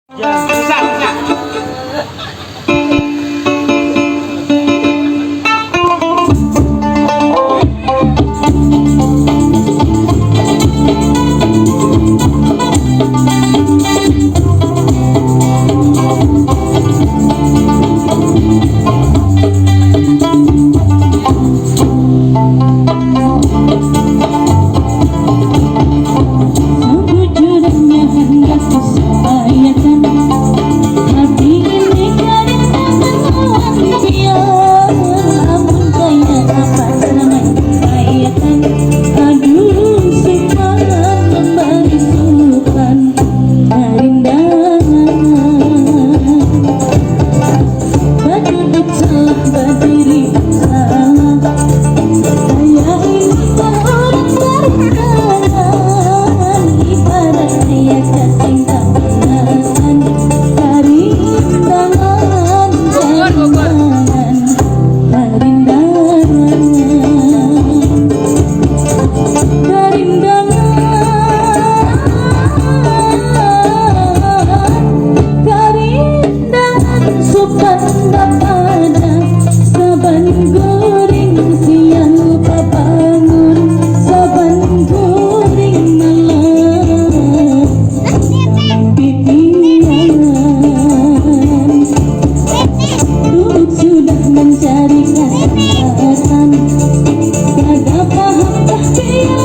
Ya, bisa, bisa. Sejujurnya hendak kusampaikan, hati ini kadang melawan dia. Ampun kaya apa ramai sampaikan, aduh sukman memberi sukan kerindangan. Berduduk salah, berdiri salah, saya ini orang beribadah. Ibarat saya cacing tangan, kerindangan, kerindangan, kerindangan, kerindangan, sukan bapada saban goreng siang pabangun, saban goreng malam pipian. Duduk sudah mencari kesempatan, gagah paham dah dia